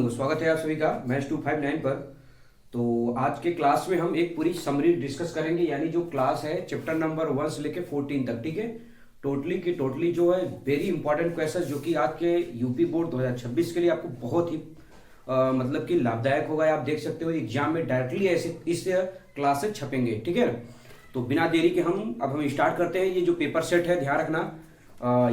बंधु, स्वागत है आप सभी का मैथ्स 259 पर। तो आज के क्लास में हम एक पूरी समरी डिस्कस करेंगे, यानी जो क्लास है चैप्टर नंबर 1 से लेके 14 तक। ठीक है, टोटली की टोटली जो है वेरी इंपॉर्टेंट क्वेश्चन, जो कि आज के यूपी बोर्ड 2026 के लिए आपको बहुत ही मतलब कि लाभदायक होगा। आप देख सकते हो एग्जाम में डायरेक्टली ऐसे इस क्लास से छपेंगे। ठीक है, तो बिना देरी के हम स्टार्ट करते हैं। ये जो पेपर सेट है, ध्यान रखना,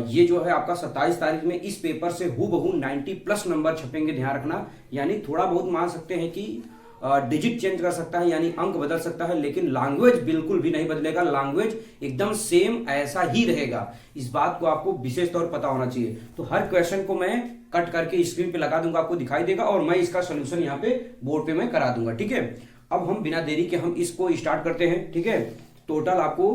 ये जो है आपका 27 तारीख में इस पेपर से हूबहू 90+ नंबर छपेंगे। ध्यान रखना, यानी थोड़ा बहुत मान सकते हैं कि डिजिट चेंज कर सकता है, यानी अंक बदल सकता है, लेकिन लैंग्वेज बिल्कुल भी नहीं बदलेगा। लैंग्वेज एकदम सेम ऐसा ही रहेगा। इस बात को आपको विशेष तौर पता होना चाहिए। तो हर क्वेश्चन को मैं कट करके स्क्रीन पे लगा दूंगा, आपको दिखाई देगा, और मैं इसका सोल्यूशन यहाँ पे बोर्ड पे मैं करा दूंगा। ठीक है, अब हम बिना देरी के हम इसको स्टार्ट करते हैं। ठीक है, टोटल आपको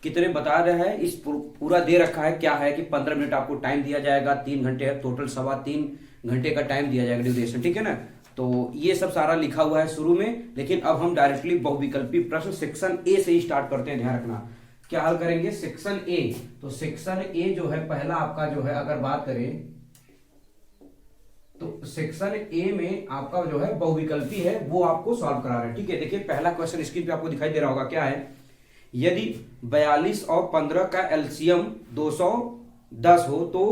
कितने बता रहे हैं, इस पूरा दे रखा है क्या है कि 15 मिनट आपको टाइम दिया जाएगा, 3 घंटे है टोटल, 3.25 घंटे का टाइम दिया जाएगा ड्यूरेशन। ठीक है ना, तो ये सब सारा लिखा हुआ है शुरू में, लेकिन अब हम डायरेक्टली बहुविकल्पी प्रश्न सेक्शन ए से ही स्टार्ट करते हैं। ध्यान रखना, क्या हल करेंगे, सेक्शन ए। तो सेक्शन ए जो है पहला आपका जो है, अगर बात करें तो सेक्शन ए में आपका जो है बहुविकल्पी है, वो आपको सॉल्व करा रहे हैं। ठीक है, देखिए पहला क्वेश्चन स्क्रीन पे आपको दिखाई दे रहा होगा, क्या है, यदि 42 और 15 का एलसीएम 210 हो तो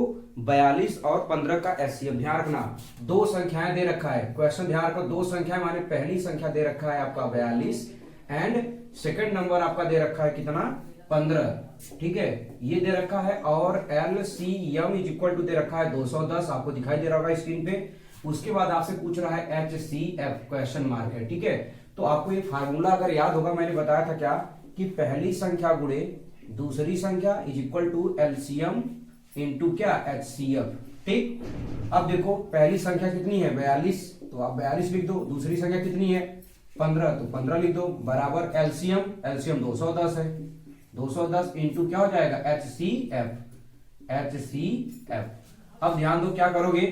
42 और 15 का एलसीएम। ध्यान रखना, दो संख्याएं दे रखा है क्वेश्चन, ध्यान रखो, दो संख्याएं माने पहली संख्या दे रखा है आपका 42 एंड सेकंड नंबर आपका दे रखा है कितना, 15। ठीक है, ये दे रखा है, और एलसीएम इज इक्वल टू दे रखा है 210, आपको दिखाई दे रहा होगा स्क्रीन पे। उसके बाद आपसे पूछ रहा है एचसीएफ क्वेश्चन मार्क है। ठीक है, तो आपको ये फार्मूला अगर याद होगा, मैंने बताया था क्या कि पहली संख्या गुणे दूसरी संख्या is equal to LCM into क्या, एचसीएफ। ठीक, अब देखो पहली संख्या कितनी है 42, तो आप 42 लिख दो। दूसरी संख्या कितनी है 15, तो 15 लिख दो, बराबर एलसीएम 210 है, 210 इंटू क्या हो जाएगा, एचसीएफ। अब ध्यान दो क्या करोगे,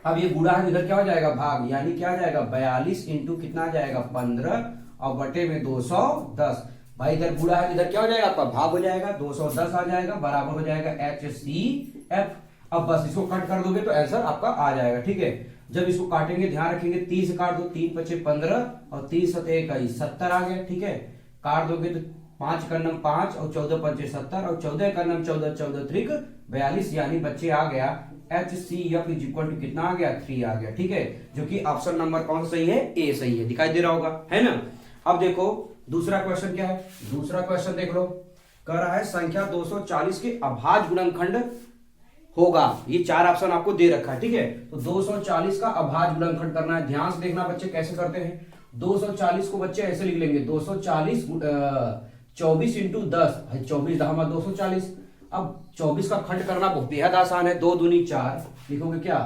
अब ये गुणा है, इधर क्या हो जाएगा, भाग, यानी क्या आ जाएगा 42 इंटू कितना आ जाएगा 15 और बटे में 210। भाई इधर गुणा है, इधर क्या हो जाएगा आपका भाग हो जाएगा, 210 आ जाएगा, बराबर हो जाएगा एचसीएफ। अब बस इसको कट कर दोगे तो आंसर आपका आ जाएगा। ठीक है, जब इसको काटेंगे ध्यान रखेंगे, 30 काट दो, 3 पचे 15 और 30 सते 21 70 आ गया। ठीक है, काट दोगे तो 5 कर्नम 5 और 14 पंचे 70 और 14 कर्नम 14 14 त्रिक 42, यानी बच्चे आ गया HCF इज इक्वल टू कितना आ गया, 3 आ गया। ठीक है, जो कि ऑप्शन नंबर कौन सही है, ए सही है, दिखाई दे रहा होगा, है ना। अब देखो दूसरा क्वेश्चन क्या है, दूसरा क्वेश्चन देख लो, कह रहा है संख्या 240 के अभाज्य गुणनखंड होगा। ये 4 ऑप्शन आपको दे रखा है। ठीक है, तो 240 का अभाज्य गुणनखंड करना है। ध्यान से देखना बच्चे कैसे करते हैं, 240 को बच्चे ऐसे लिख लेंगे, 240 24 इंटू 10, 24 दहमा 240। अब 24 का खंड करना बहुत बेहद आसान है, 2 दूनी 4 लिखोगे क्या,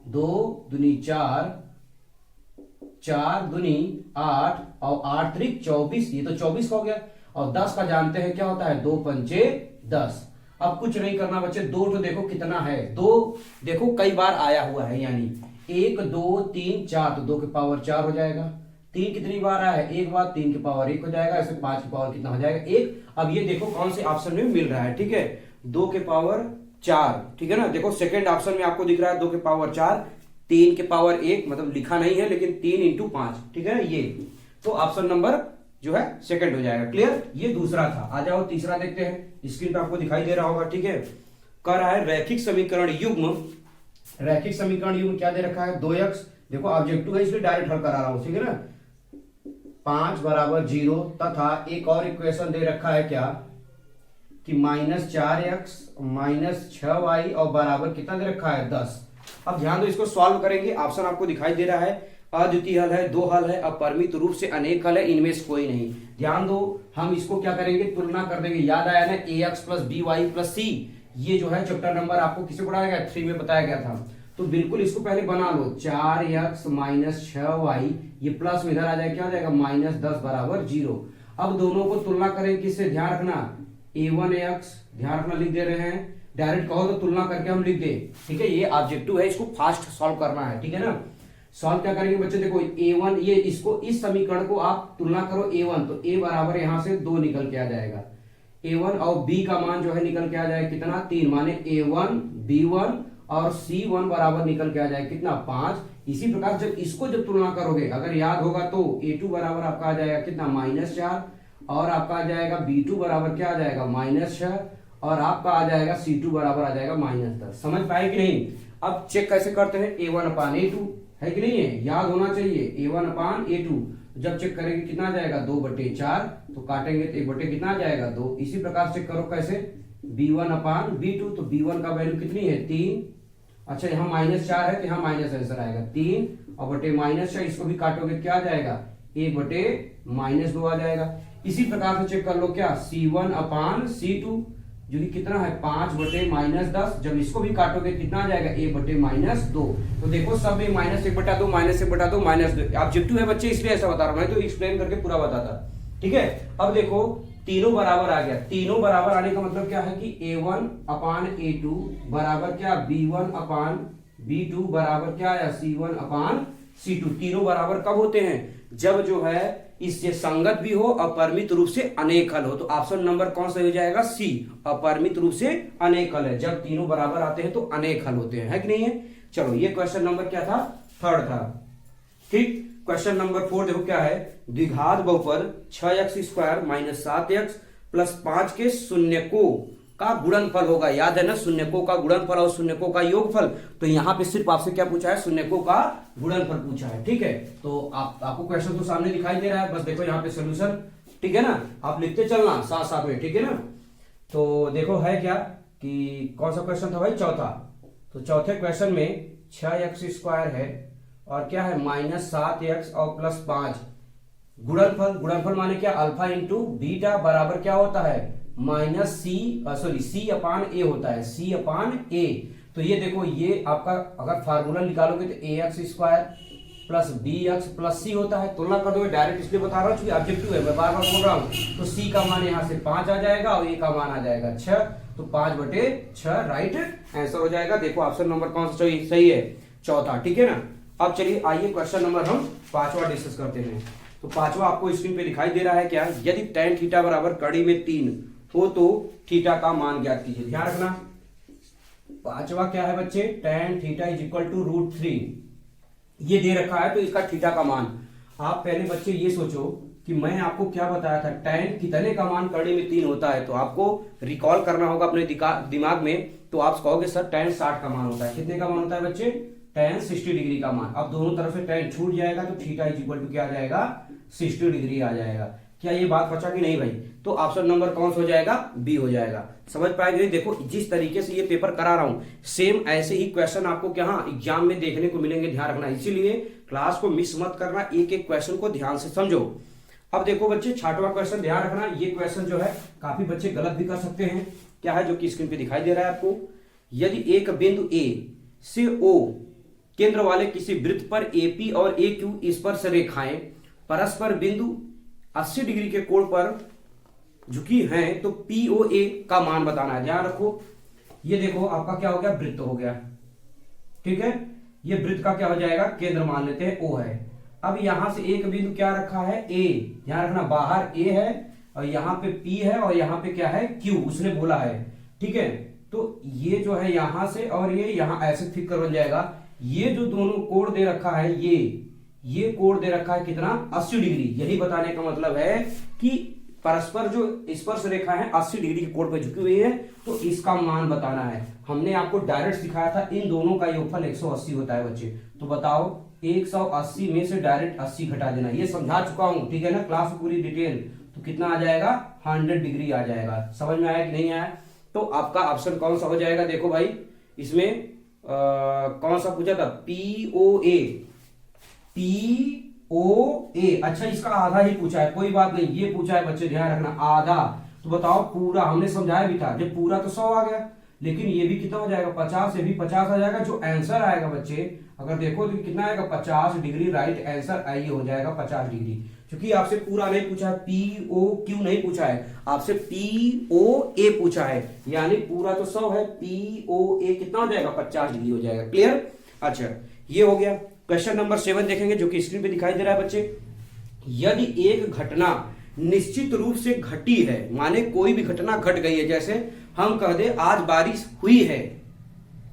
2 दूनी 4, 4 दूनी 8 और 8 त्रिक 24, ये तो 24 का हो गया। और 10 का जानते हैं क्या होता है, 2 पंचे 10। अब कुछ नहीं करना बच्चे, 2 तो देखो कितना है, 2 देखो कई बार आया हुआ है, यानी 1 2 3 4, तो 2 के पावर 4 हो जाएगा। 3 कितनी बार आया है, एक बार, 3 के पावर 1 हो जाएगा, ऐसे 5 के पावर कितना हो जाएगा, 1। अब ये देखो कौन से ऑप्शन में मिल रहा है। ठीक है, 2 के पावर 4, ठीक है ना, देखो सेकेंड ऑप्शन में आपको दिख रहा है 2 के पावर 4, 3 के पावर 1, मतलब लिखा नहीं है लेकिन 3 इंटू 5, ठीक है, ये तो ऑप्शन नंबर जो है सेकंड हो जाएगा। क्लियर, ये दूसरा था। आ जाओ तीसरा देखते हैं, स्क्रीन पे आपको दिखाई दे रहा होगा। ठीक है, कह रहा है रैखिक समीकरण युग्म, रैखिक समीकरण युग्म क्या दे रखा है, 2x, देखो ऑब्जेक्टिव है इसलिए डायरेक्ट हल करा रहा हूं, ठीक है ना, 5 बराबर 0, तथा एक और इक्वेशन दे रखा है क्या कि -4x -6y और बराबर कितना दे रखा है 10। अब ध्यान दो, इसको सॉल्व करेंगे, ऑप्शन आपको दिखाई दे रहा है, अद्वितीय हल है, 2 हल है, अपरिमित रूप से अनेक हल है, इनमें से कोई नहीं। ध्यान दो, हम इसको क्या करेंगे, तुलना कर देंगे। याद आया ना, ax plus by plus c, ये जो है चैप्टर नंबर आपको किसे पढ़ाया गया, 3 में बताया गया था। तो बिल्कुल इसको पहले बना लो, 4x - 6y, ये प्लस में इधर आ जाएगा, क्या हो जाएगा -10 बराबर 0। अब दोनों को तुलना करें किससे, ध्यान रखना, a1x, ध्यान रखना लिख दे रहे हैं, डायरेक्ट कहो तो तुलना करके हम लिख दे। ठीक है, ये ऑब्जेक्टिव है, इसको फास्ट सॉल्व करना है। ठीक है ना, सॉल्व क्या करेंगे बच्चे, देखो a1, ये इसको इस समीकरण को आप तुलना करो a1, तो a बराबर यहां से 2 निकल के आ जाएगा, a1 और b का मान जो है निकल के आ जाएगा कितना, 3, माने a1 b1 और c1 बराबर निकल के आ जाएगा कितना, 5। इसी प्रकार जब इसको जब तुलना करोगे, अगर याद होगा तो A2 बराबर आपका आ जाएगा कितना, -4, और आपका आ जाएगा B2 बराबर क्या आ जाएगा, -6, और आपका आ जाएगा C2 बराबर आ जाएगा -10। समझ पाए कि नहीं? अब चेक कैसे करते हैं, A1/A2 है कि नहीं है, याद होना चाहिए, A1/A2। जब चेक करेंगे कितना आ जाएगा, 2/4, तो काटेंगे तो 1 कितना आ जाएगा, 2। इसी प्रकार चेक करो कैसे, B1/B2, तो B1 का वैल्यू कितनी है, 3। अच्छा यहाँ -4 है तो यहाँ माइनस आंसर आएगा 3, और बटे -6, इसको भी काटोगे क्या आ जाएगा, 1/-2 आ जाएगा। इसी प्रकार से चेक कर लो क्या, C1/C2 जो कि कितना है, 5/-10। जब इसको भी काटोगे कितना आ जाएगा, 1/-2। तो देखो सब में -1/2 -1/2 -2 ऑब्जेक्टिव है बच्चे, इसलिए ऐसा बता रहा हूं, मैं तो एक्सप्लेन करके पूरा बताता। ठीक है, अब देखो तीनों बराबर आ गया। तीनों बराबर आने का मतलब क्या है कि A1/A2 बराबर क्या, B1/B2 बराबर क्या आया, C1/C2। तीनों बराबर कब होते हैं, जब जो है इससे संगत भी हो, अपरिमित रूप से अनेक हल हो। तो ऑप्शन नंबर कौन सा हो जाएगा, सी, अपरिमित रूप से अनेक हल है। जब तीनों बराबर आते हैं तो अनेक हल होते हैं, है कि नहीं है? चलो ये क्वेश्चन नंबर क्या था, 3rd था। ठीक, क्वेश्चन नंबर 4 देखो क्या है, द्विघात बहुपद 6x² - 7x + 5 के शून्यकों का गुणनफल होगा। याद है ना, शून्यकों का गुणनफल और शून्यकों का योगफल। तो यहाँ पे सिर्फ आपसे क्या पूछा है, शून्यकों का गुणनफल पूछा है। ठीक है, तो आपको क्वेश्चन तो सामने दिखाई दे रहा है, बस देखो यहाँ पे सोल्यूशन। ठीक है ना, आप लिखते चलना साथ साथ में, ठीक है ना। तो देखो है क्या कि कौन सा क्वेश्चन था भाई, चौथा। तो चौथे क्वेश्चन में 6x² है और क्या है, -7x और +5 गुणनफल। गुणनफल माने क्या, अल्फा इंटू बीटा बराबर क्या होता है, C/A होता है, C/A। तो ये देखो, ये आपका अगर फार्मूला निकालोगे तो AX² + BX + C होता है। तुलना कर दोगे डायरेक्ट, इसलिए बता रहा हूँ ऑब्जेक्टिव है, मैं बार बार बोल रहा हूँ। तो C का मान यहाँ से 5 आ जाएगा और A का मान आ जाएगा 6, तो 5/6 राइट आंसर हो जाएगा। देखो ऑप्शन नंबर कौन सा सही है, चौथा। ठीक है ना। अब चलिए आइए क्वेश्चन नंबर हम 5वां डिस्कस करते हैं। तो 5वां आपको स्क्रीन पे दिखाई दे रहा है क्या, यदि tan थीटा बराबर कड़ी में 3 हो तो थीटा का मान ज्ञात कीजिए। ध्यान रखना, 5वां क्या है बच्चे, tan थीटा = √3। ये दे रखा है तो इसका थीटा का मान। आप पहले बच्चे ये सोचो कि मैं आपको क्या बताया था, tan कितने का मान कड़ी में 3 होता है। तो आपको रिकॉल करना होगा अपने दिमाग में। तो आप कहोगे सर tan 60 का मान होता है। कितने का मान होता है बच्चे, tan 60 डिग्री का मान। अब दोनों तरफ से tan छूट जाएगा तो थीटा = क्या आ जाएगा, 60 डिग्री आ जाएगा। क्या ये बात बचा कि नहीं भाई? तो ऑप्शन नंबर कौन सा हो जाएगा, बी हो जाएगा। समझ पाएंगे? देखो जिस तरीके से ये पेपर करा रहा हूं, सेम ऐसे ही क्वेश्चन आपको क्या एग्जाम में देखने को मिलेंगे, ध्यान रखना। इसीलिए क्लास को मिस मत करना, एक एक क्वेश्चन को ध्यान से समझो। अब देखो बच्चे 6वां क्वेश्चन, ध्यान रखना। ये क्वेश्चन जो है काफी बच्चे गलत भी कर सकते हैं। क्या है, जो कि स्क्रीन पे दिखाई दे रहा है आपको, यदि एक बिंदु ए से ओ केंद्र वाले किसी वृत्त पर AP और AQ स्पर्श रेखाएं परस्पर बिंदु 80 डिग्री के कोण पर झुकी हैं, तो POA का मान बताना है। ध्यान रखो, ये देखो आपका क्या हो गया, वृत्त हो गया। ठीक है, ये वृत्त का क्या हो जाएगा, केंद्र मान लेते हैं, O है। अब यहां से एक बिंदु क्या रखा है, A। ध्यान रखना, बाहर A है और यहाँ पे P है और यहाँ पे क्या है, Q उसने बोला है। ठीक है, तो ये जो है यहां से और ये यहाँ ऐसे ठीक कर बन जाएगा। ये जो दोनों कोण दे रखा है, ये कोण दे रखा है कितना, 80 डिग्री। यही बताने का मतलब है कि परस्पर जो स्पर्श रेखा है 80 डिग्री के कोण पर झुकी हुई है, तो इसका मान बताना है। हमने आपको डायरेक्ट सिखाया था इन दोनों का योगफल 180 होता है बच्चे। तो बताओ 180 में से डायरेक्ट 80 घटा देना, ये समझा चुका हूं, ठीक है ना, क्लास पूरी डिटेल। तो कितना आ जाएगा, 100 डिग्री आ जाएगा। समझ में आया कि नहीं आया? तो आपका ऑप्शन कौन सा हो जाएगा, देखो भाई इसमें कौन सा पूछा था, POA। अच्छा इसका आधा ही पूछा है, कोई बात नहीं, ये पूछा है बच्चे, ध्यान रखना आधा। तो बताओ पूरा, हमने समझाया भी था, जब पूरा तो 100 आ गया, लेकिन ये भी कितना हो जाएगा, 50 से भी 50 आ जाएगा। जो आंसर आएगा बच्चे अगर देखो तो कितना आएगा, 50 डिग्री राइट आंसर आइए हो जाएगा 50 डिग्री। क्योंकि आपसे पूरा नहीं पूछा है, POQ नहीं पूछा है, आपसे POA पूछा है, यानी पूरा तो 100 है, POA कितना हो जाएगा, 50 डिग्री हो जाएगा। क्लियर? अच्छा ये हो गया। क्वेश्चन नंबर 7 देखेंगे, जो कि स्क्रीन पे दिखाई दे रहा है बच्चे। यदि एक घटना निश्चित रूप से घटी है, माने कोई भी घटना घट गई है, जैसे हम कह दे आज बारिश हुई है,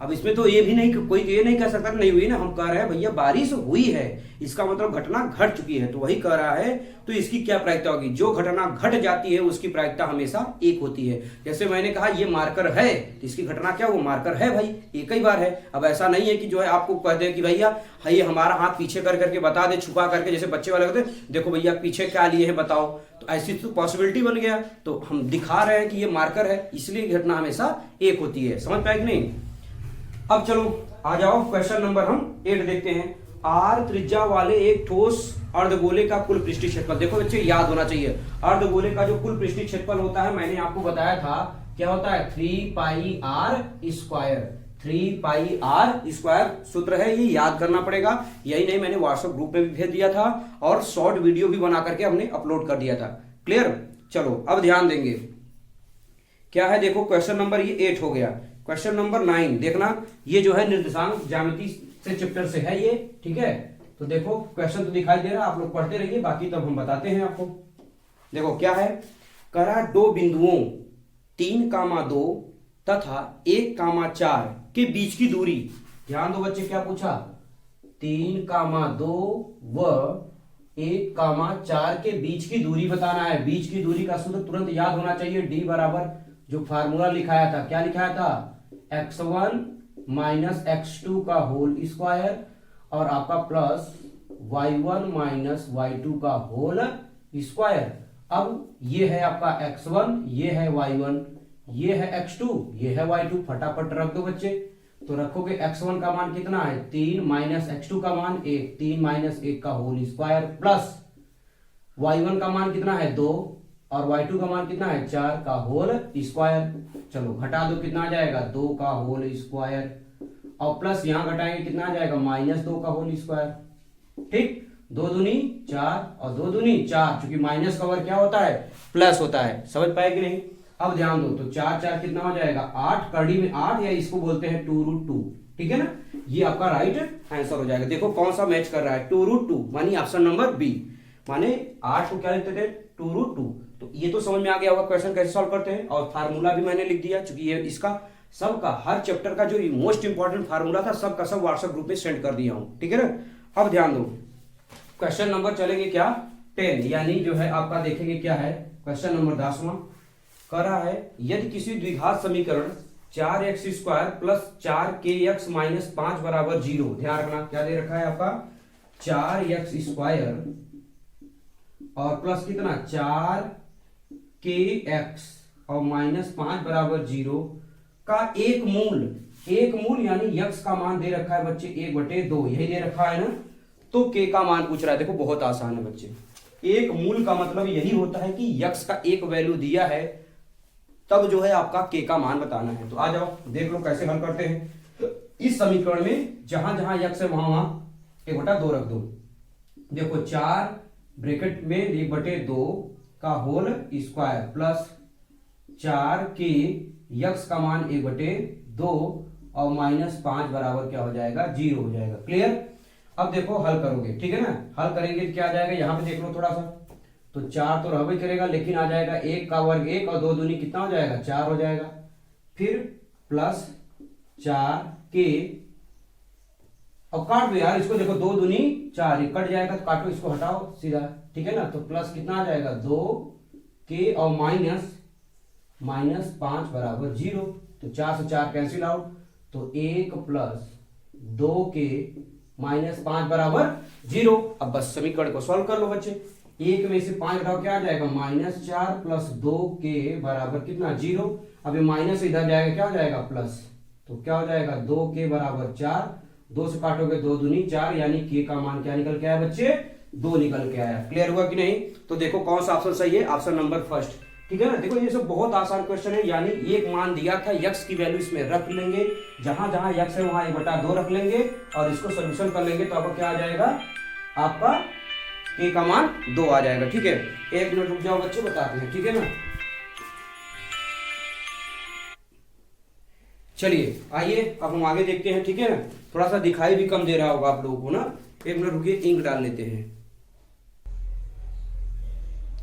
अब इसमें तो ये भी नहीं, कोई ये नहीं कह सकता नहीं हुई ना, हम कह रहे हैं भैया बारिश हुई है, इसका मतलब घटना घट चुकी है, तो वही कह रहा है। तो इसकी क्या प्रायिकता होगी, जो घटना घट जाती है उसकी प्रायिकता हमेशा एक होती है। जैसे मैंने कहा ये मार्कर है, तो इसकी घटना क्या, वो मार्कर है भाई, एक ही बार है। अब ऐसा नहीं है कि जो है आपको कह दे कि भैया ये हमारा हाथ पीछे कर करके बता दे, छुपा करके, जैसे बच्चे वाले कहते हैं देखो भैया पीछे क्या लिए है बताओ, तो ऐसी तो पॉसिबिलिटी बन गया। तो हम दिखा रहे हैं कि ये मार्कर है, इसलिए घटना हमेशा एक होती है। समझ पाए कि नहीं। अब चलो आ जाओ क्वेश्चन नंबर हम 8 देखते हैं। आर त्रिज्या वाले एक ठोस अर्धगोले का कुल पृष्ठीय क्षेत्रफल, देखो बच्चे याद होना चाहिए, अर्धगोले का जो कुल पृष्ठीय क्षेत्रफल होता है मैंने आपको बताया था क्या होता है, 3 pi R square, 3 pi R square सूत्र है, ये याद करना पड़ेगा। यही नहीं, मैंने व्हाट्सएप ग्रुप में भी भेज दिया था और शॉर्ट वीडियो भी बना करके हमने अपलोड कर दिया था। क्लियर। चलो अब ध्यान देंगे क्या है, देखो क्वेश्चन नंबर ये 8 हो गया। क्वेश्चन नंबर 9 देखना, ये जो है निर्देशांक ज्यामिति से चैप्टर से है ये, ठीक है। तो देखो क्वेश्चन तो दिखाई दे रहा, आप लोग पढ़ते रहिए, बाकी तब हम बताते हैं आपको। देखो क्या है, करा दो बिंदुओं 3,2 तथा 1,4 के बीच की दूरी, ध्यान दो बच्चे क्या पूछा, 3,2 व 1,4 के बीच की दूरी बताना है। बीच की दूरी का सूत्र तुरंत याद होना चाहिए, डी बराबर जो फार्मूला लिखाया था, क्या लिखाया था, x1 माइनस x2 का होल स्क्वायर और आपका प्लस y1 माइनस y2 का होल स्क्वायर। अब ये है आपका x1, ये है y1, ये है x2, ये है y2, फटाफट रख दो बच्चे। तो रखोगे x1 का मान कितना है 3 माइनस x2 का मान 1, 3 माइनस 1 का होल स्क्वायर प्लस y1 का मान कितना है 2 और y2 का मान कितना है 4 का होल स्क्वायर। चलो घटा दो, कितना आ जाएगा 2 का होल स्क्वायर और प्लस यहां घटाएंगे कितना आ जाएगा -2 का होल स्क्वायर। ठीक, 2 दूनी 4 और 2 दूनी 4, क्योंकि माइनस का वर्ग क्या होता है, प्लस होता है। समझ पाए कि नहीं। अब ध्यान दो, तो 4 4 कितना हो जाएगा 8, कड़ी में 8, या इसको बोलते हैं 2√2, ठीक है ना। ये आपका राइट आंसर हो जाएगा। देखो कौन सा मैच कर रहा है, 2√2 मानी ऑप्शन नंबर बी, माने 8 को क्या लिखते थे 2√2। तो ये तो समझ में आ गया होगा क्वेश्चन कैसे सॉल्व करते हैं, और फार्मूला भी मैंने लिख दिया, क्योंकि ये इसका सबका हर चैप्टर का जो मोस्ट इंपॉर्टेंट फार्मूला था सबका सब व्हाट्सएप ग्रुप में सेंड कर दिया हूं, ठीक है ना। अब ध्यान दो, क्वेश्चन नंबर चलेंगे क्या 10, यानी जो है आपका देखेंगे क्या है, क्वेश्चन नंबर 10वां करा है, यदि किसी द्विघात समीकरण 4x² प्लस 4kx माइनस 5 बराबर 0, ध्यान रखना क्या दे रखा है आपका 4x² और प्लस कितना 4kx और माइनस 5 बराबर 0 का एक मूल यानी यक्स का मान दे रखा है बच्चे 1/2, यही दे रखा है ना। तो के का मान पूछ रहा है, देखो बहुत आसान है बच्चे, एक मूल का मतलब यही होता है कि यक्स का एक वैल्यू दिया है तब जो है आपका के का मान बताना है। तो आ जाओ देख लो कैसे हल करते हैं। इस समीकरण में जहां जहां यक्स है वहां 1/2 रख दो। देखो 4 ब्रैकेट में 1/2 का होल स्क्वायर प्लस 4 के यक्स का मान 1/2 और माइनस 5 बराबर क्या हो जाएगा 0 हो जाएगा। क्लियर। अब देखो हल करोगे, ठीक है ना, हल करेंगे तो क्या आ जाएगा, यहां पे देख लो थोड़ा सा, तो 4 तो रहबे करेगा, लेकिन आ जाएगा 1 का वर्ग 1 और 2 दूनी कितना हो जाएगा 4 हो जाएगा, फिर प्लस 4 के और काट दो यार इसको, देखो 2 दूनी 4, ये कट जाएगा तो काटो इसको, हटाओ सीधा, ठीक है ना। तो प्लस कितना आ जाएगा 2 के और माइनस 5 बराबर 0, तो 4 से 4 कैंसिल आउट, तो 1 प्लस 2 के माइनस 5 बराबर 0। अब बस समीकरण को सॉल्व कर लो बच्चे, 1 में से 5 घटाओ क्या आ जाएगा -4 प्लस 2 के बराबर कितना 0। अब ये माइनस इधर जाएगा क्या हो जाएगा प्लस, तो क्या हो जाएगा 2 के बराबर 4, 2 से काटोगे 2 दूनी 4, यानी के का मान क्या निकल के आया बच्चे 2 निकल के आया। क्लियर हुआ कि नहीं। तो देखो कौन सा ऑप्शन सही है, ऑप्शन नंबर फर्स्ट, ठीक है ना। देखो ये सब बहुत आसान क्वेश्चन है, यानी एक मान दिया था, यक्स की वैल्यू इसमें रख लेंगे, जहां जहां यक्स है वहां 1/2 रख लेंगे और इसको सोल्यूशन कर लेंगे, तो आपका क्या आ जाएगा, आपका के का मान 2 आ जाएगा। ठीक है, 1 मिनट रुक जाओ बच्चे, बताते हैं, ठीक है ना। चलिए आइए अब हम आगे देखते हैं, ठीक है ना। थोड़ा सा दिखाई भी कम दे रहा होगा आप लोगों को ना, 1 मिनट रुकिए, इंक डाल लेते हैं।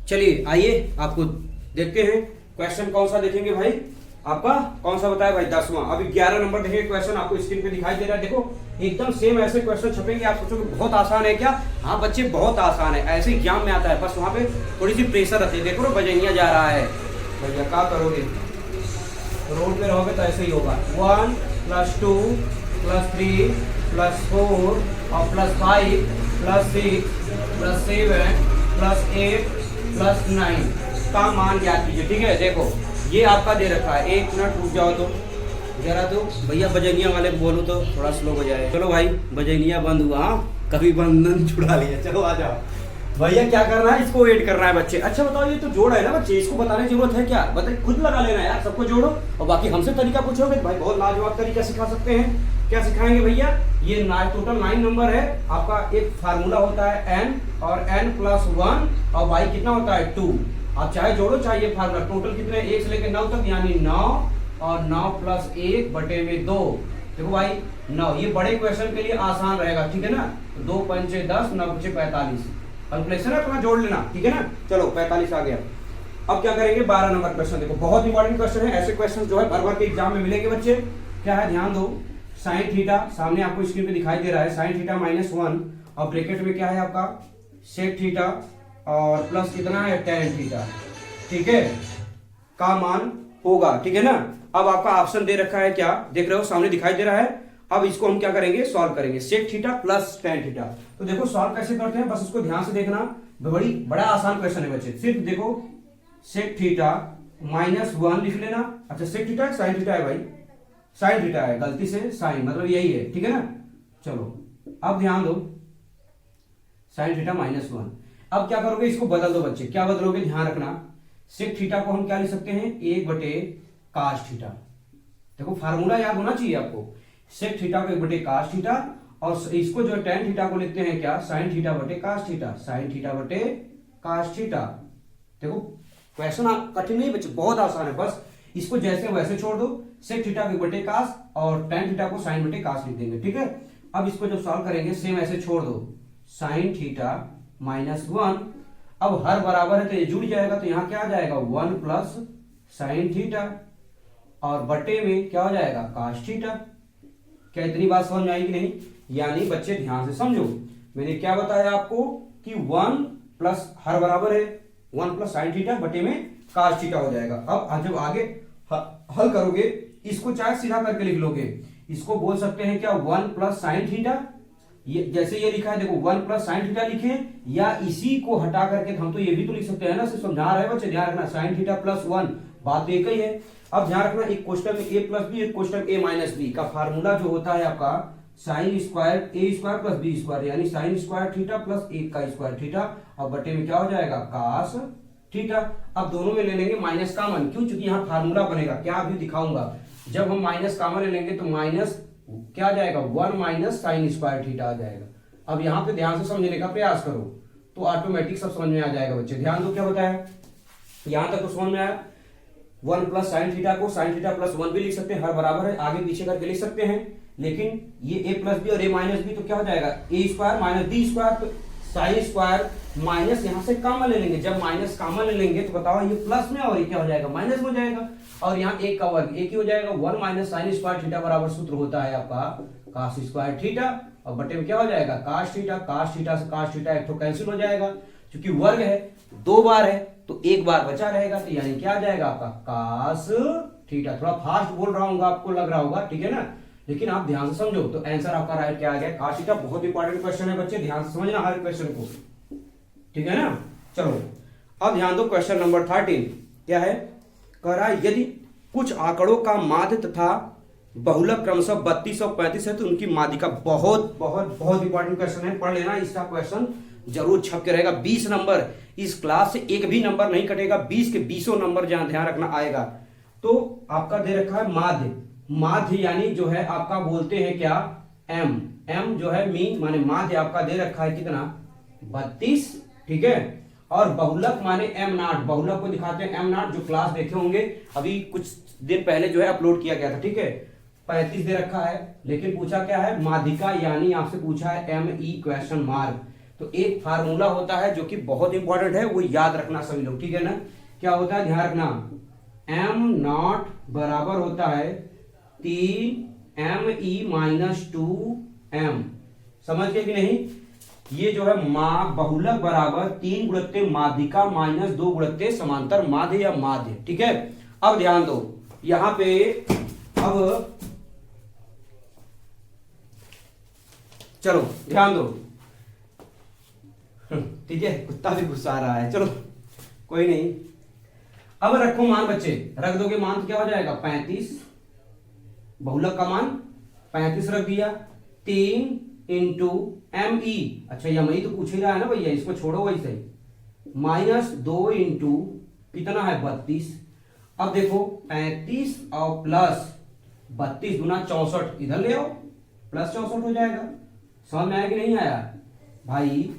चलिए आइए आपको देखते हैं क्वेश्चन कौन सा देखेंगे भाई, आपका कौन सा बताया भाई 10वां। अभी 11 नंबर देखिए क्वेश्चन आपको स्क्रीन पे दिखाई दे रहा है। देखो एकदम सेम ऐसे क्वेश्चन छपेंगे, आप सोचोगे बहुत आसान है क्या? हाँ बच्चे बहुत आसान है, ऐसे एग्जाम में आता है, बस वहां पे थोड़ी सी प्रेशर रहती है। देखो ना बजैनिया जा रहा है भैया, क्या करोगे? रोड पे रहोगे तो ऐसे ही होगा। 1 + 2 + 3 + 4 और +5 +6 +7 +8 +9 का मान ज्ञात कीजिए। ठीक है, देखो ये आपका दे रखा है। 1 मिनट रुक जाओ तो जरा, तो भैया बजैनिया वाले को बोलो तो थोड़ा स्लो हो जाए। चलो भाई बजैनिया बंद हुआ, कभी बंधन छुड़ा लिया। चलो आ जाओ भैया, क्या करना है? इसको वेट करना है बच्चे। अच्छा बताओ, ये तो जोड़ है ना बच्चे, इसको बताने की जरूरत है क्या? बताइए, खुद लगा लेना यार, सबको जोड़ो और बाकी हमसे तरीका पूछोगे तो भाई बहुत लाजवाब तरीका सिखा सकते हैं। क्या सिखाएंगे भैया? ये टोटल 9 नंबर है आपका। एक फार्मूला होता है n और n + 1 और y कितना होता है 2। आप चाहे जोड़ो चाहे ये फार्मूला। टोटल कितने? 1 से लेकर 9 तक, यानी 9 और 9 + 1 बटे में 2। देखो भाई 9, ये बड़े क्वेश्चन के लिए आसान रहेगा, ठीक है ना। 2 × 5 = 10, 9 × 5 = 45। कैलकुलेशन है अपना, जोड़ लेना, ठीक है ना। चलो 45 आ गया। अब क्या करेंगे? 12 नंबर क्वेश्चन। देखो बहुत इंपॉर्टेंट क्वेश्चन है, ऐसे क्वेश्चन जो है भर भर के एग्जाम में मिलेंगे बच्चे। क्या है? ध्यान दो। sin थीटा सामने आपको स्क्रीन पे दिखाई दे रहा है। sin थीटा -1 और ब्रैकेट में क्या है आपका sec थीटा और प्लस कितना है tan थीटा, ठीक है, का मान होगा, ठीक है ना। अब आपका ऑप्शन दे रखा है, क्या देख रहे हो? सामने दिखाई दे रहा है। अब इसको हम क्या करेंगे? सॉल्व करेंगे। sec theta plus tan theta. तो देखो सॉल्व कैसे करते हैं, बस इसको ध्यान से देखना। बड़ा आसान क्वेश्चन है बच्चे। सिर्फ देखो sec थीटा -1 लिख लेना। अच्छा sec थीटा है sin थीटा है भाई? sin थीटा है, गलती से sin, मतलब यही है, ठीक है ना। चलो अब ध्यान दो, sin थीटा -1। अब क्या करोगे? इसको बदल दो बच्चे। क्या बदलोगे? ध्यान रखना। sec थीटा को हम क्या लिख सकते हैं? 1/cos theta. देखो फार्मूला याद होना चाहिए आपको। sec थीटा को 1/cos थीटा और इसको जो tan थीटा को लिखते हैं क्या? sin थीटा बटे cos थीटा, sin थीटा बटे cos थीटा। देखो क्वेश्चन कठिन नहीं बच्चे, बहुत आसान है, बस इसको जैसे वैसे छोड़ दो। sec थीटा को 1/cos और tan थीटा को sin बटे cos लिख देंगे, ठीक है। अब इसको जब सॉल्व करेंगे सेम ऐसे छोड़ दो। sin थीटा -1, अब हर बराबर है तो ये जुड़ जाएगा, तो यहां क्या आ जाएगा? 1 + sin थीटा और बटे में क्या हो जाएगा? cos theta. क्या इतनी बात समझ में आई कि नहीं? यानी बच्चे ध्यान से समझो, मैंने क्या बताया आपको कि 1 प्लस हर बराबर है 1 + sin थीटा बटे में cos थीटा हो जाएगा। अब जब आगे हल करोगे, इसको चाहे सीधा करके लिख लोगे। इसको बोल सकते हैं क्या? 1 + sin थीटा। ये जैसे ये लिखा है देखो 1 + sin थीटा लिखे, या इसी को हटा करके हम तो ये भी तो लिख सकते हैं ना, सिर्फ समझा रहे हैं बच्चे, ध्यान रखना। sin थीटा +1, बात तो एक ही है। अब ध्यान रखना, एक क्वेश्चन में a + b, एक क्वेश्चन a - b का फार्मूला जो होता है आपका sin square a square + b square, यानी sin स्क्वायर थीटा प्लस 1 का स्क्वायर थीटा और बटे में क्या हो जाएगा? cos theta. अब दोनों में ले लेंगे माइनस कॉमन, क्यों? क्योंकि यहाँ फार्मूला बनेगा, क्या अभी दिखाऊंगा। जब हम माइनस कॉमन ले लेंगे तो माइनस क्या आ जाएगा? 1 - sin स्क्वायर थीटा आ जाएगा। अब यहाँ पे ध्यान से समझने का प्रयास करो तो ऑटोमेटिक सब समझ में आ जाएगा बच्चे। ध्यान दो क्या बताया, यहां तक तो समझ में आया। 1 + sin थीटा को sin थीटा +1 भी लिख सकते हैं, हर बराबर है, आगे पीछे करके लिख सकते हैं। लेकिन ये a + b और a - b तो क्या हो जाएगा? a स्क्वायर - b स्क्वायर, तो sin स्क्वायर माइनस यहां से कॉमन ले लेंगे। जब माइनस कॉमन ले लेंगे तो बताओ ये प्लस में और ये क्या हो जाएगा? माइनस में हो जाएगा। और यहाँ एक का वर्ग एक ही हो जाएगा। 1 - sin स्क्वायर थीटा बराबर सूत्र होता है आपका cos स्क्वायर थीटा और बटे में क्या हो जाएगा? cos theta. cos थीटा से cos थीटा एक तो कैंसिल हो जाएगा, क्योंकि वर्ग है 2 बार है तो 1 बार बचा रहेगा, तो यानी क्या आ जाएगा आपका? cos theta. थोड़ा फास्ट बोल रहा हूँ, आपको लग रहा होगा, ठीक है ना, लेकिन आप ध्यान से समझो। तो आंसर आपका राइट क्या आ गया? cos theta. बहुत इंपॉर्टेंट क्वेश्चन है बच्चे, ध्यान से समझना हर क्वेश्चन को, ठीक है ना। चलो अब ध्यान दो, क्वेश्चन नंबर 13 क्या है? कह रहा है यदि कुछ आंकड़ों का माध्य तथा बहुलक क्रमशः 32 और 35 है तो उनकी माध्यिका। बहुत बहुत बहुत इंपॉर्टेंट क्वेश्चन है, पढ़ लेना। इसका क्वेश्चन जरूर छप के रहेगा। 20 नंबर, इस क्लास से एक भी नंबर नहीं कटेगा, 20 के 20 नंबर जहां ध्यान रखना आएगा। तो आपका दे रखा है माध्य। माध्य यानी जो है आपका बोलते हैं क्या? m जो है मीन माने माध्य आपका दे रखा है कितना? 32, ठीक है। और बहुलक माने m0, बहुलक को दिखाते हैं m0, जो क्लास देखे होंगे अभी कुछ दिन पहले जो है अपलोड किया गया था, ठीक है। 35 दे रखा है, लेकिन पूछा क्या है? माध्यिका, यानी आपसे पूछा है me ? तो एक फार्मूला होता है जो कि बहुत इंपॉर्टेंट है, वो याद रखना सभी लोग, ठीक है ना। क्या होता है? ध्यान रखना, एम नॉट बराबर होता है 3 ME - 2M। समझ गए कि नहीं? ये जो है बहुलक बराबर 3 गुणित्ते माध्यिका माइनस 2 गुणित्ते समांतर माध्य या माध्य। ठीक है, अब ध्यान दो यहां पे, अब चलो ध्यान दो। ठीक है, कुत्ता भी गुस्सा आ रहा है, चलो कोई नहीं। अब रखो मान बच्चे, रख दोगे मान तो क्या हो जाएगा 35, बहुलक का मान 35 रख दिया। 3 इंटू ME, अच्छा ME तो पूछ ही रहा है ना भैया, इसको छोड़ो वैसे ही, माइनस 2 इंटू कितना है 32। अब देखो 35 और प्लस 32 गुना 64, इधर ले आओ प्लस 64 हो जाएगा। समझ में आया कि नहीं आया भाई?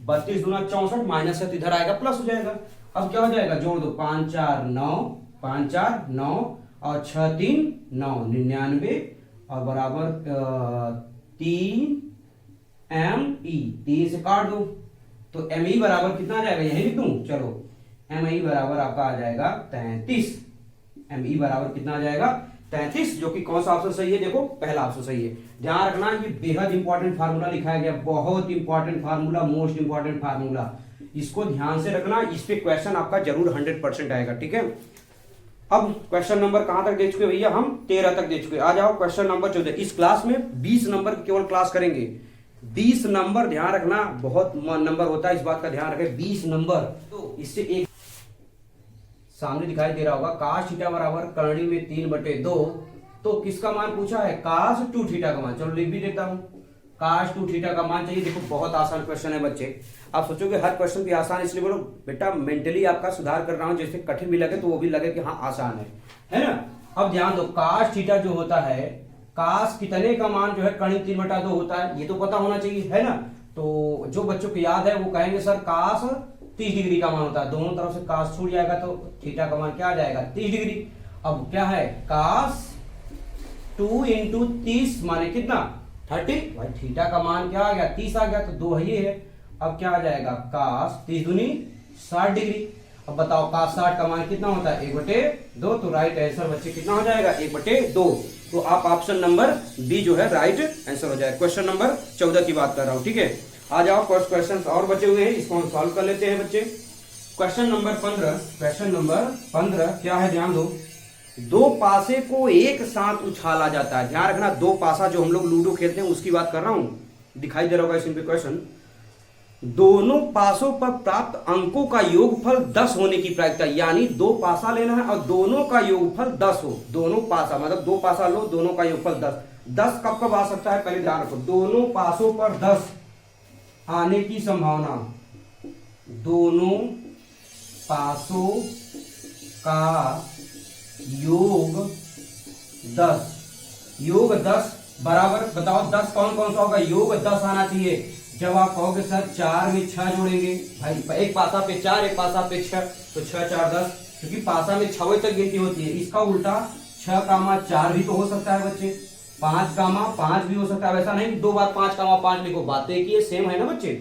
32 गुना 64 माइनस है तो इधर आएगा प्लस हो जाएगा। अब क्या हो जाएगा, जोड़ दो, 5 4 9, 5 4 9 और 6 3 9, 99 और बराबर 3 ME, 3 से काट दो तो ME बराबर कितना आ जाएगा, यही लिख दूं, चलो ME बराबर आपका आ जाएगा 33। ME बराबर कितना आ जाएगा 33, जो कि कौन सा ऑप्शन सही है, देखो पहला ऑप्शन सही है। ध्यान रखना ये बेहद इंपॉर्टेंट फार्मूला लिखाया गया, बहुत important formula, most important formula, इसको ध्यान से रखना, इस पे क्वेश्चन आपका जरूर 100% आएगा। ठीक है, अब क्वेश्चन नंबर कहां तक दे चुके भैया, हम 13 तक दे चुके। आ जाओ क्वेश्चन नंबर 14। इस क्लास में 20 नंबर केवल क्लास करेंगे, 20 नंबर, ध्यान रखना बहुत नंबर होता है, इस बात का ध्यान रखें, 20 नंबर। तो इससे एक सामने दिखाई दे रहा होगा, काश थीटा बराबर करणी में 3/2, तो किसका मान पूछा है, काश 2 थीटा का मान। चलो लिख भी देता हूं, काश 2 थीटा का मान चाहिए। देखो बहुत आसान क्वेश्चन है बच्चे, आप सोचोगे हर क्वेश्चन भी आसान, इसलिए बोलो बेटा मेंटली आपका सुधार कर रहा हूं, जैसे कठिन भी लगे तो वो भी लगे कि हाँ आसान है ना। अब ध्यान दो, काश थीटा जो होता है, काश कितने का मान जो है कर्ण 3/2 होता है, ये तो पता होना चाहिए, है ना। तो जो बच्चों को याद है वो कहेंगे सर काश 30 डिग्री का मान होता है, दोनों तरफ से काश छूट जाएगा तो थीटा का मान क्या आ जाएगा 30 डिग्री। अब क्या है, काश 2 इंटू 30 माने कितना 30, भाई थीटा का मान क्या आ गया 30 आ गया, तो 2 है ये है। अब क्या आ जाएगा, काश 30 दूनी 60 डिग्री। अब बताओ काश 60 का मान कितना होता है 1/2, तो राइट आंसर बच्चे कितना हो जाएगा 1/2। तो आप ऑप्शन नंबर बी जो है राइट आंसर हो जाएगा। क्वेश्चन नंबर 14 की बात कर रहा हूं। ठीक है, आ जाओ कुछ क्वेश्चन और बचे हुए हैं, इसको हम सॉल्व कर लेते हैं बच्चे। क्वेश्चन नंबर 15, क्वेश्चन नंबर 15 क्या है, ध्यान दो, 2 पासे को एक साथ उछाला जाता है। ध्यान रखना, 2 पासा जो हम लोग लूडो खेलते हैं उसकी बात कर रहा हूं, दिखाई दे रहा होगा इस पे क्वेश्चन। दोनों पासों पर प्राप्त अंकों का योगफल 10 होने की प्रायिकता, यानी 2 पासा लेना है और दोनों का योगफल 10 हो। दोनों पासा मतलब 2 पासा लो, दोनों का योगफल 10। 10 कब कब आ सकता है, पहले ध्यान रखो, दोनों पासों पर 10 आने की संभावना, दोनों पासों का योग 10, योग 10 बराबर, बताओ 10 कौन कौन सा होगा, योग 10 आना चाहिए। जब आप कहोगे सर 4 में 6 जोड़ेंगे, भाई एक पासा पे 4 एक पासा पे 6, तो 6 4 10, क्योंकि पासा में 6 तक गिनती होती है। इसका उल्टा 6 कामा 4 भी तो हो सकता है बच्चे, 5 कामा 5 भी हो सकता है। वैसा नहीं 2 बार 5 कामा 5 लिखो, बातें एक ही सेम है ना बच्चे।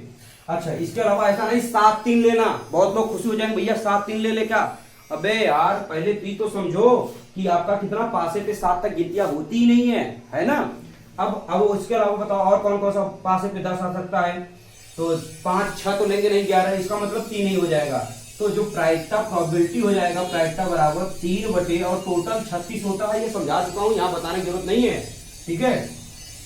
अच्छा, इसके अलावा ऐसा नहीं 7 3 लेना, बहुत लोग खुशी हो जाएंगे भैया 7 3 ले क्या। अबे यार पहले तुम तो समझो कि आपका कितना पासे पे 7 तक गिनतियां होती ही नहीं है ना। अब इसके अलावा बताओ और कौन कौन सा पासे पे 10 आ सकता है, तो 5 6 तो लेंगे नहीं, 11, इसका मतलब 3 ही हो जाएगा। तो जो प्रायिकता प्रोबेबिलिटी हो जाएगा, प्रायिकता बराबर 3 और टोटल 36 होता है। ये समझा चुका हूं, यहाँ बताने की जरूरत नहीं है। ठीक है,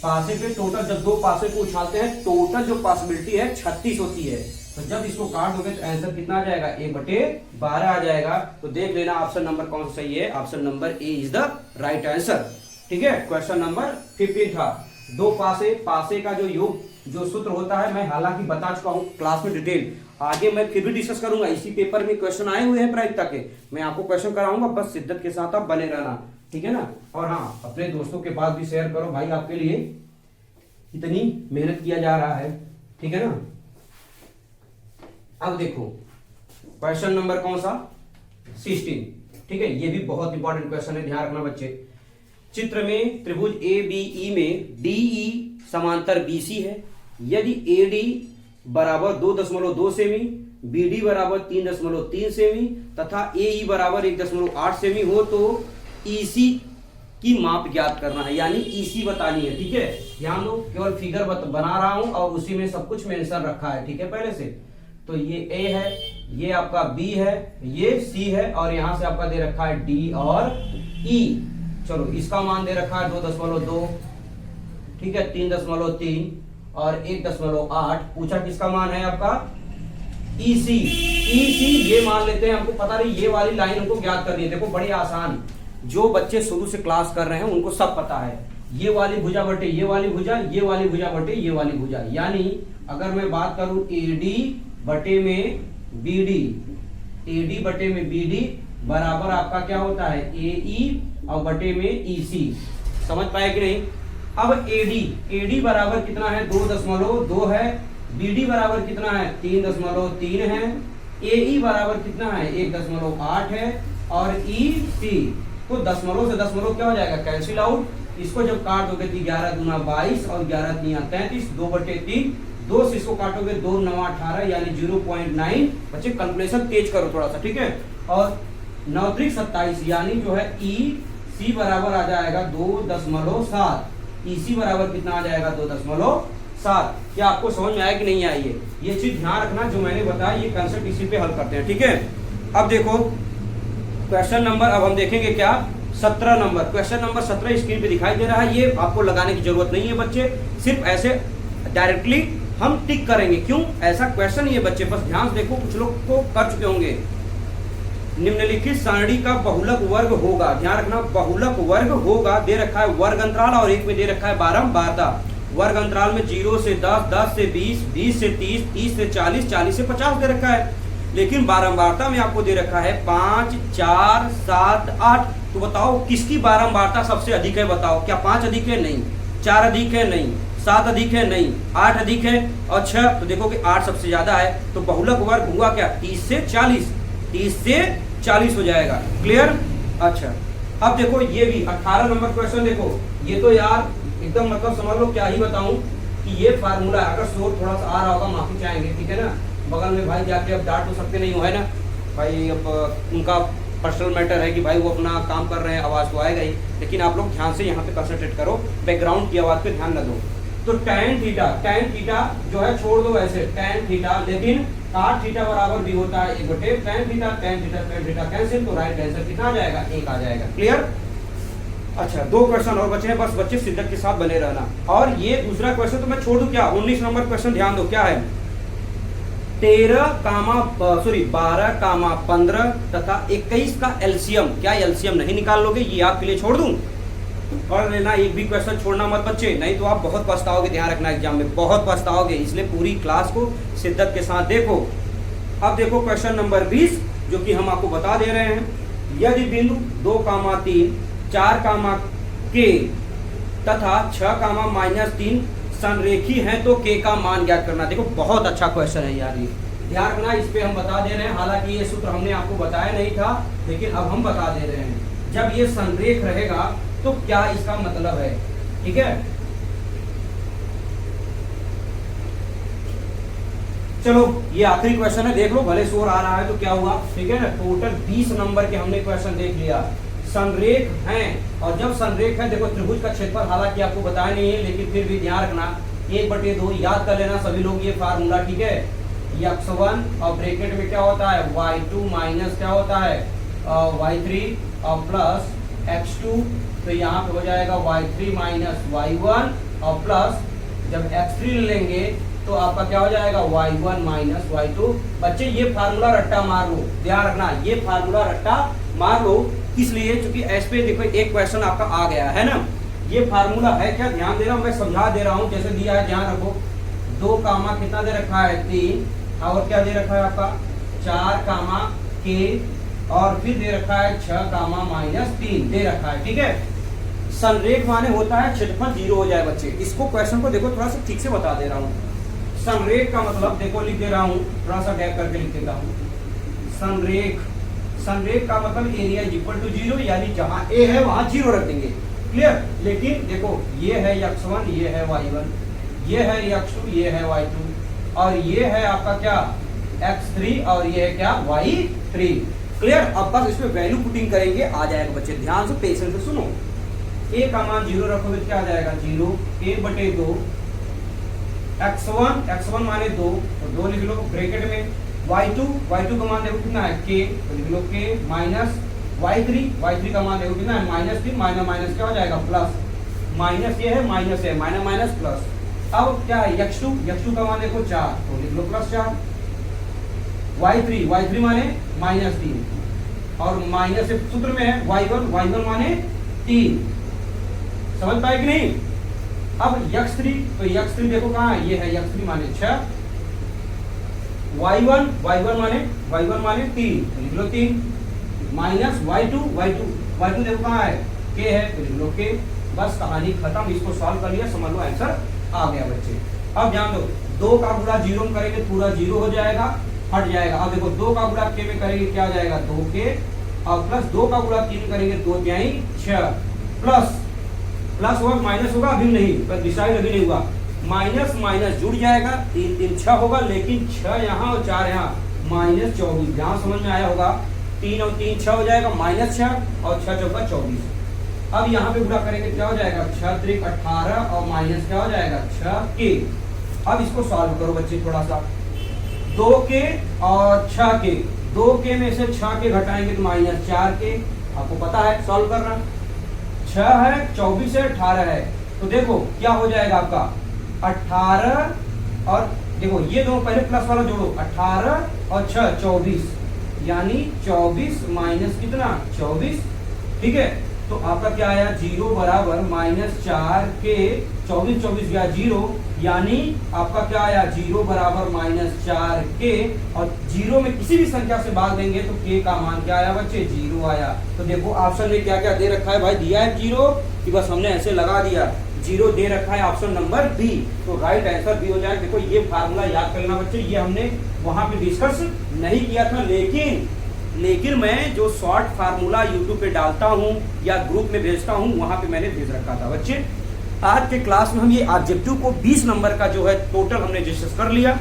पासे पे टोटल, जब 2 पासे को उछालते हैं टोटल जो पॉसिबिलिटी है 36 होती है। तो जब इसको काट दोगे तो आंसर कितना आ जाएगा 1/12 आ जाएगा। तो देख लेना ऑप्शन नंबर कौन सा सही है, option number A is the right answer. ठीक है, क्वेश्चन नंबर 15 था, 2 पासे का जो योग जो सूत्र होता है, मैं हालांकि बता चुका हूं क्लास में डिटेल, आगे मैं फिर भी डिस्कस करूंगा। इसी पेपर में क्वेश्चन आए हुए हैं प्रायिकता के, मैं आपको क्वेश्चन कराऊंगा, बस शिद्दत के साथ आप बने रहना। ठीक है ना, और हाँ अपने दोस्तों के पास भी शेयर करो भाई, आपके लिए इतनी मेहनत किया जा रहा है। ठीक है ना, अब देखो क्वेश्चन नंबर कौन सा 16। ठीक है, ये भी बहुत इंपॉर्टेंट क्वेश्चन है, ध्यान रखना बच्चे। चित्र में त्रिभुज ABE में DE समांतर BC है। यदि AD बराबर 2.2 सेमी, BD बराबर 3.3 सेमी तथा AE बराबर 1.8 सेमी हो तो EC की माप ज्ञात करना है, यानी EC बतानी है। ठीक है, ध्यान दो, केवल फिगर बना रहा हूं और उसी में सब कुछ मेंशन रखा है। ठीक है, पहले से तो ये A है, ये आपका B है, ये C है और यहां से आपका दे रखा है D और E। चलो इसका मान दे रखा है 2.2, ठीक है, 3.3 और 1.8। पूछा किसका मान है आपका EC। ये मान लेते हैं, हमको पता नहीं, ये वाली लाइन हमको ज्ञात करनी है। देखो बड़ी आसान, जो बच्चे शुरू से क्लास कर रहे हैं उनको सब पता है। ये वाली भुजा बटे ये वाली भुजा, ये वाली भुजा बटे ये वाली भुजा, यानी अगर मैं बात करूं AD बटे में BD, AD बटे में BD बराबर आपका क्या होता है AE और बटे में EC। समझ पाए कि नहीं? अब AD बराबर कितना है 2.2 है, BD बराबर कितना है 3.3 है, AE बराबर कितना है 1.8 है और EC तो दशमलव से दशमलव क्या हो जाएगा कैंसिल आउट। इसको जब काट दोगे तो 11 दूना 22 और 11 तीन 33, 2/3, 2 से इसको काटोगे 2 9 18 यानी 0.9। बच्चे कैलकुलेशन तेज करो थोड़ा सा, ठीक है। और 9 त्रिक 27 यानी जो है EC बराबर आ जाएगा 2.7, EC बराबर कितना आ जाएगा 2.7। क्या आपको समझ में आया कि नहीं आई है? ये चीज ध्यान रखना जो मैंने बताया, ये कंसेप्ट इसी पे हल करते हैं, ठीक है। अब देखो क्वेश्चन नंबर, अब हम देखेंगे क्या 17 नंबर। क्वेश्चन नंबर 17 स्क्रीन पे दिखाई दे रहा है। ये आपको लगाने की जरूरत नहीं है बच्चे, सिर्फ ऐसे डायरेक्टली हम टिक करेंगे। क्यों ऐसा क्वेश्चन ये बच्चे बस ध्यान से देखो, कुछ लोग को कर चुके होंगे। निम्नलिखित सारणी का बहुलक वर्ग होगा, ध्यान रखना बहुलक वर्ग होगा। दे रखा है वर्ग अंतराल और एक में दे रखा है बारंबारता। वर्ग अंतराल में 0 से 10, 10 से 20, 20 से 30, 30 से 40, 40 से 50 दे रखा है। लेकिन बारंबारता में आपको दे रखा है 5, 4, 7, 8। तो बताओ किसकी बारंबारता सबसे अधिक है? बताओ, क्या 5 अधिक है? नहीं। 4 अधिक है? नहीं। 7 अधिक है? नहीं। 8 अधिक है? और 6, तो देखो कि 8 सबसे ज्यादा है। तो बहुलक वर्ग हुआ क्या 30 से 40, 30 से 40 हो जाएगा। क्लियर? अच्छा, अब देखो ये भी 18 नंबर क्वेश्चन देखो। ये तो यार एकदम मतलब समझ लो, क्या ही बताऊं कि ये फार्मूला, अगर शोर थोड़ा सा आ रहा होगा माफी चाहेंगे, ठीक है ना। बगल में भाई जाके अब डांट तो सकते नहीं हो, है ना भाई, अब उनका पर्सनल मैटर है कि भाई वो अपना काम कर रहे हैं, आवाज तो आएगा ही। लेकिन आप लोग ध्यान से यहाँ पे कंसंट्रेट करो, बैकग्राउंड की आवाज पे ध्यान न दो। तो tan थीटा जो है छोड़ दो ऐसे tan थीटा, लेकिन cot थीटा बराबर भी होता है 1/tan थीटा कैंसिल, तो राइट आंसर कितना आ जाएगा 1 आ जाएगा। क्लियर? अच्छा, 2 क्वेश्चन और बचे हैं, बस बच्चे शिद्दत के साथ बने रहना। और ये दूसरा क्वेश्चन तो मैं छोड़ दूं क्या, 19 नंबर क्वेश्चन ध्यान दो क्या है। 12,15 तथा 21 का एलसीएम, क्या एलसीएम नहीं निकाल लोगे? ये आपके लिए छोड़ दूं और लेना, एक भी क्वेश्चन छोड़ना मत बच्चे, नहीं तो आप बहुत पछताओगे। ध्यान रखना एग्जाम में बहुत पछताओगे, इसलिए पूरी क्लास को शिद्दत के साथ देखो। अब देखो क्वेश्चन नंबर 20 जो कि हम आपको बता दे रहे हैं। यदि बिंदु 2,3, 4, K तथा 6, -3 संरेखी है तो K का मान ज्ञात करना। देखो बहुत अच्छा क्वेश्चन है यार, ये ध्यान रखना, इस पे हम बता दे रहे हैं। हालांकि ये सूत्र हमने आपको बताया नहीं था, लेकिन अब हम बता दे रहे हैं। जब ये संरेख रहेगा तो क्या इसका मतलब है, ठीक है। चलो ये आखिरी क्वेश्चन है, देख लो, भले शोर आ रहा है तो क्या हुआ, ठीक है ना। टोटल 20 नंबर के हमने क्वेश्चन देख लिया। संरेख हैं, और जब संरेख है देखो त्रिभुज का क्षेत्रफल हालांकि आपको बताया नहीं है, लेकिन फिर भी ध्यान रखना 1/2 याद कर लेना सभी लोग ये फार्मूला, ठीक है। x1 और ब्रैकेट में क्या होता है y2 माइनस क्या होता है y3 और प्लस x2, तो यहाँ पे हो जाएगा y3 माइनस y1 और प्लस जब x3 लेंगे तो आपका क्या हो जाएगा y1 माइनस y2। बच्चे ये फार्मूला रट्टा मार लो, ध्यान रखना ये फार्मूला रट्टा मार लो, इसलिए क्योंकि एस पे देखो एक क्वेश्चन आपका आ गया है ना। ये फार्मूला है क्या, ध्यान दे रहा हूँ, मैं समझा दे रहा हूँ जैसे दिया है, ध्यान रखो। 2, कितना दे रखा है 3, और क्या दे रखा है आपका 4, K, और फिर दे रखा है 6, -3 दे रखा है, ठीक है। संरेख माने होता है क्षेत्रफल 0 हो जाए बच्चे। इसको क्वेश्चन को देखो थोड़ा सा ठीक से बता दे रहा हूँ। संरेख का मतलब देखो लिख दे रहा हूँ, थोड़ा सा गैप करके लिख देता हूँ। संरेख का मतलब एरिया इक्वल टू 0, यानी जहां ए है वहां 0 रख देंगे। क्लियर? लेकिन देखो ये है x1, ये है y1, ये है x2, ये है y2, और ये है आपका क्या x3 और ये है क्या y3। क्लियर। अब बस इसमें वैल्यू पुटिंग करेंगे, आ जाएगा बच्चे। ध्यान से पेशेंस से सुनो। a का मान 0 रखोगे तो क्या आ जाएगा 0 a/2 x1 माने 2 तो 2 लिख लो ब्रैकेट में। y2 का मान देखो कितना है k तो लिख लो k माइनस y3 का मान देखो कितना है -3 माइनस माइनस क्या हो जाएगा प्लस, माइनस ये है माइनस माइनस प्लस। अब क्या है x2 का मान देखो 4 तो लिख लो +4। y3 माने -3 और माइनस से सूत्र में है y1 माने 3। समझ पाए कि नहीं। अब x3 देखो कहाँ है, ये है x3 माने 6। y1 माने 3 तो लिख लो 3 माइनस y2 देखो कहाँ है k है तो लिख लो k। बस कहानी खत्म। इसको सॉल्व कर लिया, समझ लो आंसर आ गया बच्चे। अब ध्यान दो 2 का गुणा 0 में करेंगे पूरा 0 हो जाएगा, हट जाएगा। अब देखो 2 का गुणा k में करेंगे क्या हो जाएगा 2k और प्लस 2 का गुणा 3 करेंगे 2 क्या 6 प्लस होगा माइनस होगा अभी नहीं, पर डिसाइड अभी नहीं हुआ। माइनस माइनस जुड़ जाएगा 3 3 6 होगा, लेकिन 6 यहाँ और 4 यहाँ -24। यहाँ समझ में आया होगा। 3 और 3 6 हो जाएगा -6 और 6 चौका 24। अब यहाँ पे गुणा करेंगे क्या हो जाएगा 6 3 18 और माइनस क्या हो जाएगा 6k। अब इसको सॉल्व करो बच्चे थोड़ा सा। 2k और 6k, 2k में से 6k घटाएंगे तो -4k। आपको पता है सॉल्व करना। 6 है 24 है 18 है तो देखो क्या हो जाएगा आपका 18 और देखो ये दोनों पहले प्लस वाला जोड़ो 18 और 6 24 यानी 24 माइनस कितना 24। ठीक है तो आपका क्या आया 0 बराबर -4k। 24 गया 0 यानी आपका क्या आया 0 बराबर -4k और 0 में किसी भी संख्या से भाग देंगे तो k का मान क्या आया बच्चे 0 आया। तो देखो ऑप्शन में क्या क्या दे रखा है भाई, दिया है 0 कि बस हमने ऐसे लगा दिया 0 दे रखा है ऑप्शन नंबर बी। तो राइट आंसर बी हो जाएगा। देखो ये फार्मूला याद करना बच्चे, ये हमने वहां पे डिस्कस नहीं किया था, लेकिन मैं जो शॉर्ट फार्मूला यूट्यूब पे डालता हूँ या ग्रुप में भेजता हूँ वहां पे मैंने भेज रखा था बच्चे। आज के क्लास में हम ये ऑब्जेक्टिव को 20 नंबर का जो है टोटल हमने डिस्कस कर लिया।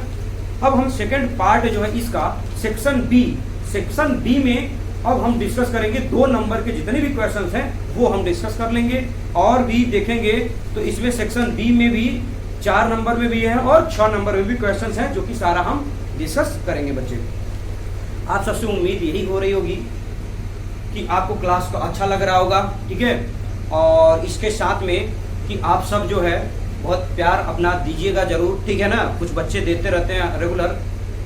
अब हम सेकंड पार्ट जो है इसका सेक्शन बी में अब हम डिस्कस करेंगे 2 नंबर के जितने भी क्वेश्चंस हैं वो हम डिस्कस कर लेंगे और भी देखेंगे। तो इसमें सेक्शन बी में भी 4 नंबर में भी है और 6 नंबर में भी क्वेश्चंस हैं जो कि सारा हम डिस्कस करेंगे बच्चे। आप सबसे उम्मीद यही हो रही होगी कि आपको क्लास को अच्छा लग रहा होगा। ठीक है और इसके साथ में कि आप सब जो है बहुत प्यार अपना दीजिएगा जरूर। ठीक है ना, कुछ बच्चे देते रहते हैं रेगुलर,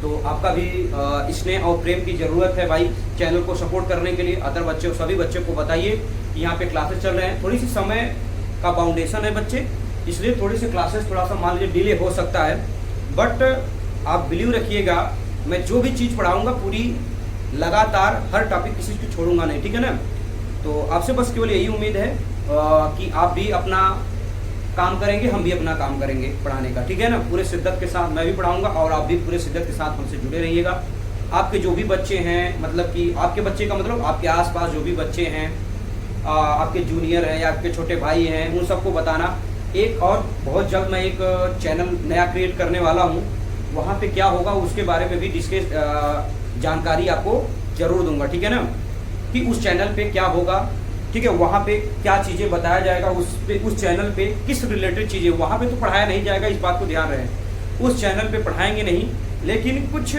तो आपका भी स्नेह और प्रेम की ज़रूरत है भाई चैनल को सपोर्ट करने के लिए। अदर बच्चे सभी बच्चों को बताइए कि यहाँ पे क्लासेस चल रहे हैं। थोड़ी सी समय का बाउंडेशन है बच्चे, इसलिए थोड़ी सी क्लासेस थोड़ा सा मान लीजिए डिले हो सकता है, बट आप बिलीव रखिएगा मैं जो भी चीज़ पढ़ाऊँगा पूरी लगातार हर टॉपिक किसी को छोड़ूंगा नहीं। ठीक है ना, तो आपसे बस केवल यही उम्मीद है कि आप भी अपना काम करेंगे, हम भी अपना काम करेंगे पढ़ाने का। ठीक है ना, पूरे शिद्दत के साथ मैं भी पढ़ाऊंगा और आप भी पूरे शिद्दत के साथ हमसे जुड़े रहिएगा। आपके जो भी बच्चे हैं, मतलब कि आपके बच्चे का मतलब आपके आसपास जो भी बच्चे हैं, आपके जूनियर हैं या आपके छोटे भाई हैं, उन सबको बताना। एक और बहुत जल्द मैं एक चैनल नया क्रिएट करने वाला हूँ, वहाँ पे क्या होगा उसके बारे में भी डिस्कस जानकारी आपको जरूर दूंगा। ठीक है ना, कि उस चैनल पे क्या होगा, ठीक है, वहाँ पे क्या चीज़ें बताया जाएगा, उस चैनल पे किस रिलेटेड चीज़ें, वहाँ पे तो पढ़ाया नहीं जाएगा, इस बात को ध्यान रहे। उस चैनल पे पढ़ाएंगे नहीं, लेकिन कुछ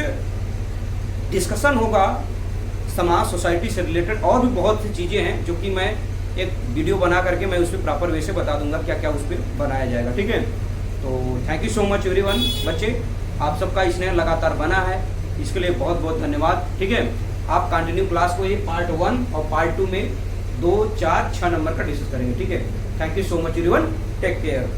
डिस्कशन होगा समाज सोसाइटी से रिलेटेड और भी बहुत सी चीज़ें हैं जो कि मैं एक वीडियो बना करके मैं उस पर प्रॉपर वे से बता दूंगा क्या क्या उस पर बनाया जाएगा। ठीक है, तो thank you so much everyone. बच्चे आप सबका स्नेह लगातार बना है, इसके लिए बहुत बहुत धन्यवाद। ठीक है, आप कंटिन्यू क्लास को ये पार्ट 1 और पार्ट 2 में 2, 4, 6 नंबर का डिस्कस करेंगे। ठीक है, thank you so much everyone, take care.